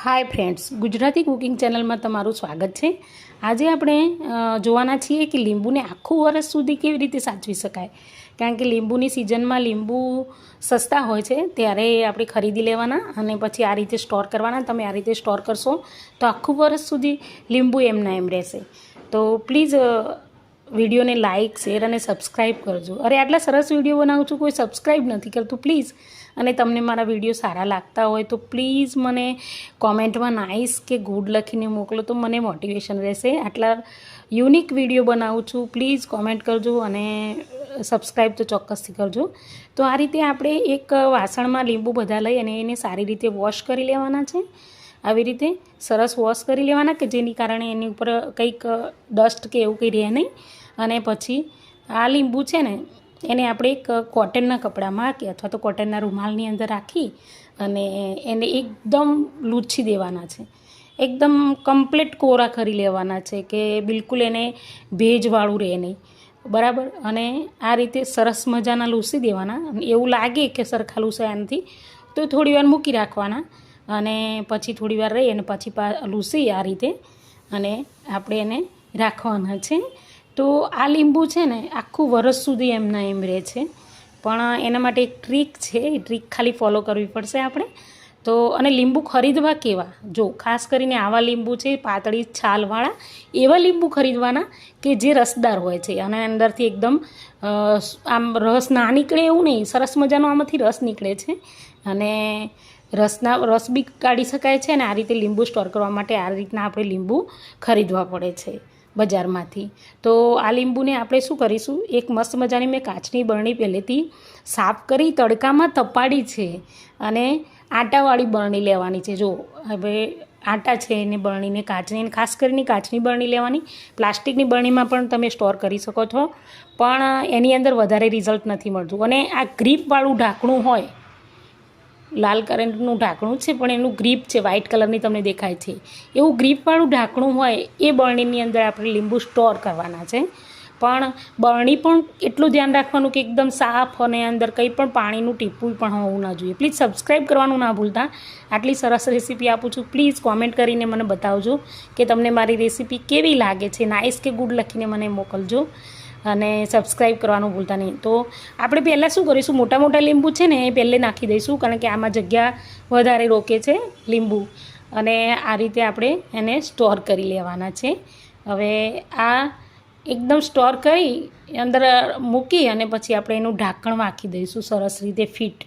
Hi friends, Gujarati cooking ચેનલમાં તમારું સ્વાગત છે। આજે આપણે જોવાના છીએ કે લીંબુને આખું વર્ષ સુધી કેવી રીતે સાચવી શકાય। કારણ કે લીંબુની સિઝનમાં લીંબુ સસ્તા હોય છે ત્યારે આપણે ખરીદી લેવાના અને પછી આ રીતે સ્ટોર કરવાના। તમે આ રીતે સ્ટોર કરશો તો આખું વર્ષ સુધી લીંબુ એમના એમ રહેશે। તો પ્લીઝ વિડીયોને લાઇક, શેર અને સબસ્ક્રાઈબ કરજો। અરે આટલા સરસ વિડીયો બનાવું છું, કોઈ સબસ્ક્રાઈબ નથી કરતું પ્લીઝ। અને તમને મારા વિડીયો સારા લાગતા હોય તો પ્લીઝ મને કોમેન્ટમાં નાઇસ કે ગુડ લખીને મોકલો તો મને મોટિવેશન રહેશે। આટલા યુનિક વિડીયો બનાવું છું, પ્લીઝ કોમેન્ટ કરજો અને સબસ્ક્રાઈબ તો ચોક્કસથી કરજો। તો આ રીતે આપણે એક વાસણમાં લીંબુ બધા લઈ અને એને સારી રીતે વોશ કરી લેવાના છે। આવી રીતે સરસ વોશ કરી લેવાના કે જેની કારણે એની ઉપર કંઈક ડસ્ટ કે એવું કંઈ રહે નહીં। અને પછી આ લીંબુ છે ને એને આપણે એક કોટનના કપડામાં કે અથવા તો કોટનના રૂમાલની અંદર રાખી અને એને એકદમ લૂછી દેવાના છે। એકદમ કમ્પ્લીટ કોરા કરી લેવાના છે કે બિલકુલ એને ભેજવાળું રહે નહીં, બરાબર। અને આ રીતે સરસ મજાના લૂછી દેવાના। એવું લાગે કે સરખા લૂછાયા નથી તો થોડીવાર મૂકી રાખવાના અને પછી થોડીવાર રહી અને પછી લૂછી આ રીતે અને આપણે એને રાખવાના છે। તો આ લીંબુ છે ને આખું વરસ સુધી એમના એમ રહે છે, પણ એના માટે એક ટ્રીક છે, એ ટ્રીક ખાલી ફોલો કરવી પડશે આપણે। તો અને લીંબુ ખરીદવા કેવા, જો ખાસ કરીને આવા લીંબુ છે પાતળી છાલવાળા એવા લીંબુ ખરીદવાના કે જે રસદાર હોય છે અને અંદરથી એકદમ આમ રસ ના નીકળે એવું નહીં, સરસ મજાનો આમાંથી રસ નીકળે છે અને રસ બી કાઢી શકાય છે। અને આ રીતે લીંબુ સ્ટોર કરવા માટે આ રીતના આપણે લીંબુ ખરીદવા પડે છે બજારમાંથી। તો આ લીંબુને આપણે શું કરીશું, એક મસ્ત મજાની મેં કાચની બરણી પહેલેથી સાફ કરી તડકામાં તપાડી છે અને આટાવાળી બરણી લેવાની છે। જો હવે આટા છે એને બરણીને કાચની, ખાસ કરીને કાચની બરણી લેવાની। પ્લાસ્ટિકની બરણીમાં પણ તમે સ્ટોર કરી શકો છો પણ એની અંદર વધારે રિઝલ્ટ નથી મળતું। અને આ ગ્રીપવાળું ઢાંકણું હોય, લાલ કરંટનું ઢાંકણું છે પણ એનું ગ્રીપ છે, વ્હાઇટ કલરની તમને દેખાય છે, એવું ગ્રીપવાળું ઢાંકણું હોય એ બરણીની અંદર આપણે લીંબુ સ્ટોર કરવાના છે। પણ બરણી પણ એટલું ધ્યાન રાખવાનું કે એકદમ સાફ અને અંદર કંઈ પણ પાણીનું ટીપું પણ હોવું ના જોઈએ। પ્લીઝ સબસ્ક્રાઈબ કરવાનું ના ભૂલતા। આટલી સરસ રેસીપી આપું છું, પ્લીઝ કોમેન્ટ કરીને મને બતાવજો કે તમને મારી રેસીપી કેવી લાગે છે। નાઇસ કે ગુડ લખીને મને મોકલજો અને સબસ્ક્રાઈબ કરવાનું ભૂલતા નહીં। તો આપણે પહેલાં શું કરીશું, મોટા મોટા લીંબુ છે ને એ પહેલે નાખી દઈશું કારણ કે આમાં જગ્યા વધારે રોકે છે લીંબુ, અને આ રીતે આપણે એને સ્ટોર કરી લેવાના છે। હવે આ એકદમ સ્ટોર કરી અંદર મૂકી અને પછી આપણે એનું ઢાંકણ વાંકી દઈશું સરસ રીતે ફિટ।